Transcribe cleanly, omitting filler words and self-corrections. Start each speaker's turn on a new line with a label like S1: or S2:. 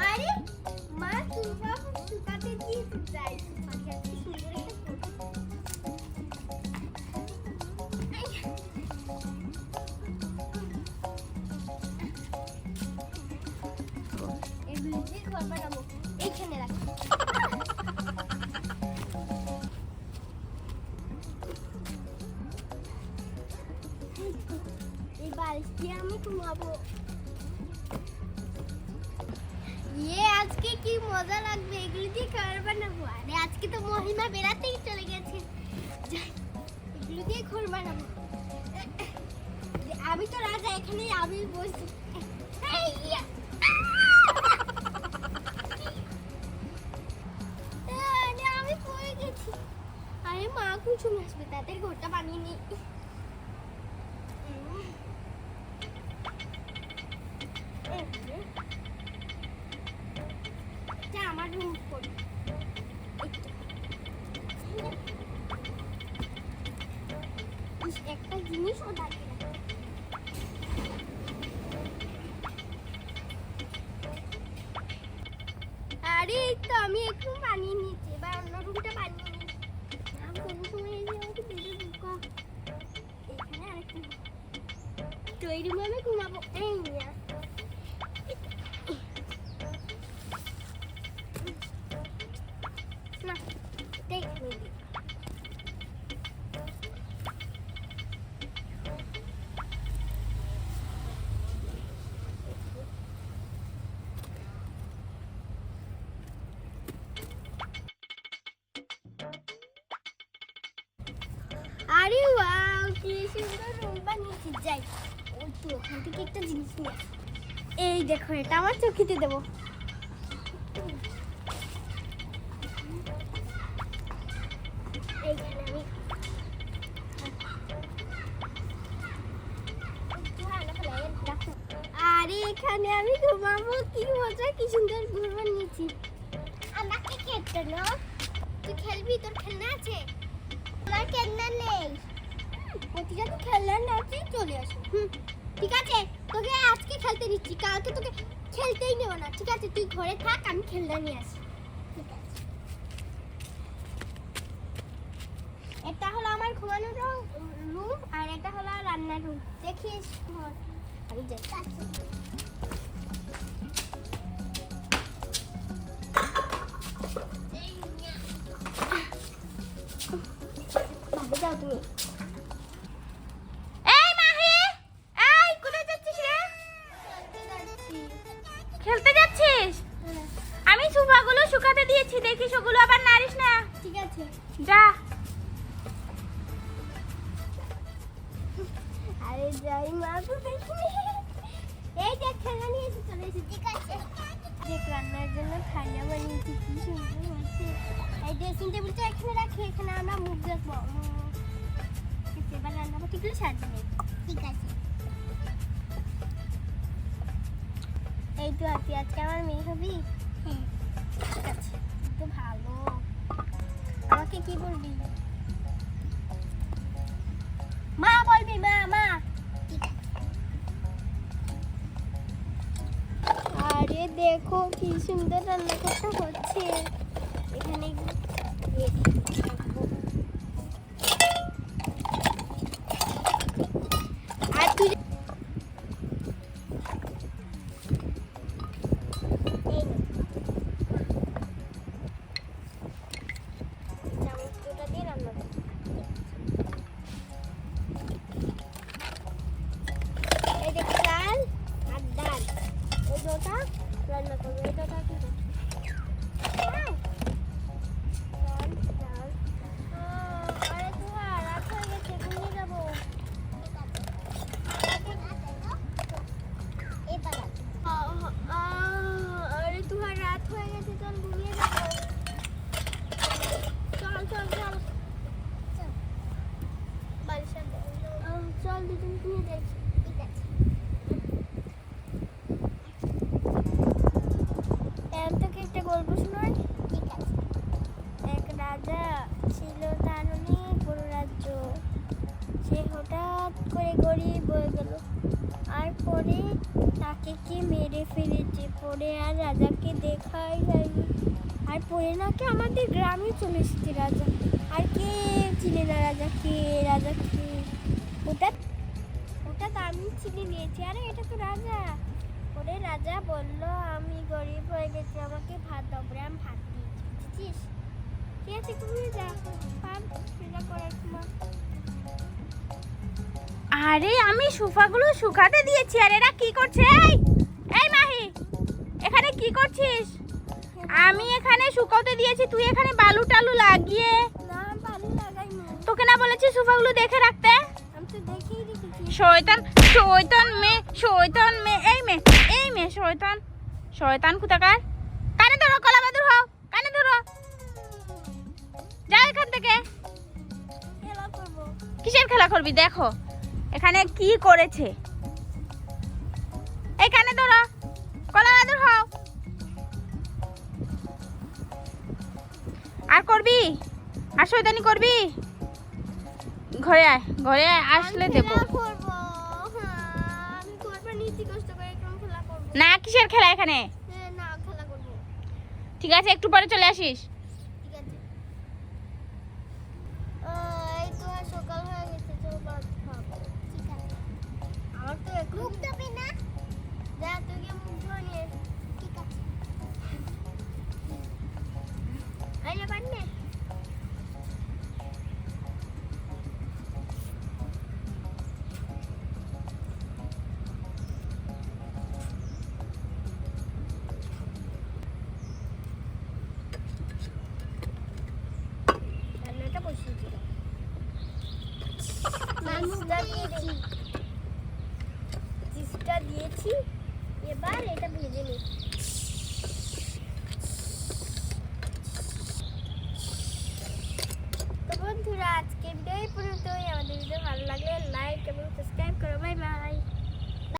S1: আরে মা তুমি শুকাতে দিয়েছে যাই পাখি সুন্দর এগুলি দিয়ে ঘর বানাবো এইখানে রাখি এই বালিশ দিয়ে আমি ঘুমাবো আজকে কি মজা লাগবে এগুলি দিয়ে ঘর বানাবো আরে আজকে তো মহিমা বেড়াতেই চলে গেছে এগুলি দিয়ে ঘর বানাবো আমি তো রাজা এখানে আমি বসি আমি পড়ে গেছি আরে মা কুসুম আসবে তাদের ঘরটা বানিয়ে নি আমার রুম করি একটা জিনিস ও থাকে আরে এই তো আমি একটু বানিয়ে নিয়েছি এবার অন্য রুমটা বানিয়ে নিয়েছি কোনো সময় এসে আমাকে বেঁধে ঢুকা এখানে আরেকটা তো এই রুমে আমি ঘুমাবো এই নিয়ে না দেখ আরে ওয়াও কি সুন্দর রুম বানিয়েছি যাই ওই তো ওখান থেকে একটা জিনিস নিয়ে এই দেখো এটা আমার চোখেতে দেবো আরে এখানে আমি ঘুমাবো কি মজা কি সুন্দর ঘর বানিয়েছি আমাকে খেলতে না তুই খেলবি তোর খেলনা আছে আমার খেলনা নেই প্রতিটা তুই খেলনা না তুই চলে আসো ঠিক আছে তোকে আজকে খেলতে দিচ্ছি কালকে তোকে খেলতেই নেব না ঠিক আছে তুই ঘরে থাক আমি খেলনা নিয়ে আসি ঠিক আছে এটা হলো আমার ঘুমানোর রুম আর এটা হলো রান্নার রুম দেখিস ঘর আমি যাই যাও তুমি
S2: এই মাহি এই কোথায় যাচ্ছিস রে খেলতে যাচ্ছিস আমি সোফাগুলো শুকাতে দিয়েছি দেখিস ওগুলো আবার নাড়িস না
S1: ঠিক আছে
S2: যা
S1: আরে যাই মা তো দেখি এই দেখ খেলনা নিয়ে এসে চলে এসে ঠিক আছে দেখ রান্নার জন্য খাইয়া বানিয়েছি কি সুন্দর হয়েছে এই ড্রেসিং টেবিলটা এখানে রাখি এখানে আমরা মুখ দেখবো এবার রান্না বাটিগুলো সাজিয়ে ঠিক আছে এই তো আজকে আমার মেয়ে হবি ঠিক আছে তো ভালো আমাকে কি বলবি মা বলবি মা মা আরে দেখো কি সুন্দর রান্না করতে হচ্ছে এখানে আর তুই চামচটা দিয়ে রান্না কর এই দেখ চাল আর ডাল ওই দুটো রান্না করবো এই দুটো কি রাজাকে মেরে ফেলেছে। পরে আর রাজাকে দেখাই যায়নি। আর পরে নাকি আমাদের গ্রামে চলে এসেছে রাজা। আর কে চিনে না রাজাকে? রাজাকে ওটা ওটা তো আমি চিনে নিয়েছি। আরে এটা তো রাজা। পরে রাজা বলল আমি গরিব হয়ে গেছি, আমাকে ভাত দাও। পরে আমি ভাত দিয়েছি, বুঝেছিস? ঠিক আছে, তুমি যা পার সেটা করার সময়।
S2: আরে আমি সোফাগুলো শুকাতে দিয়েছি আর এরা কি করছে? এই এই মাহি, এখানে কি করছিস? আমি এখানে শুকাতে দিয়েছি, তুই এখানে বালু টালু লাগিয়ে।
S1: না, ভালো লাগাইনি।
S2: তোকে না বলেছি সোফাগুলো দেখে রাখতে?
S1: আমি তো দেখেই রেখেছি।
S2: শয়তান শয়তান মেয়ে, শয়তান মেয়ে, এই মেয়ে শয়তান, শয়তান কোথাকার। কানে ধরো, কলা বাদুর হও, কানে ধরো, যাও এখান থেকে।
S1: খেলা করবো।
S2: কিসের খেলা করবি? দেখো এখানে কি করেছে। এই কানে ধরো, কলা বাদুর হও। আর করবি? আর শয়তানি করবি? ঘরে আয়, ঘরে আয়, আসলে
S1: আমি
S2: দেবো।
S1: খেলা করবো। হ্যাঁ, আমি করবো, নিচে কষ্ট করে কেমন খেলা করবো।
S2: না, কিসের খেলা এখানে?
S1: না, খেলা করবো।
S2: ঠিক আছে, একটু পরে চলে আসিস।
S1: ঠিক আছে। এই তো আর সকাল হয়ে গেছে, চল ভাত খাবো। ঠিক আছে। আমার তো এখন মুখ ধোবি না? যা, তুই গিয়ে মুখ ধুয়ে নিয়ে আয়। ঠিক আছে। আইলে পারনে? রান্নাটা বসিয়ে দিলাম। চিজটা দিয়েছি, এবার এটা ভেজে নিই। তো বন্ধুরা, আজকের ভিডিও এই পর্যন্তই। আমাদের ভিডিও ভালো লাগলে লাইক এবং সাবস্ক্রাইব করুন।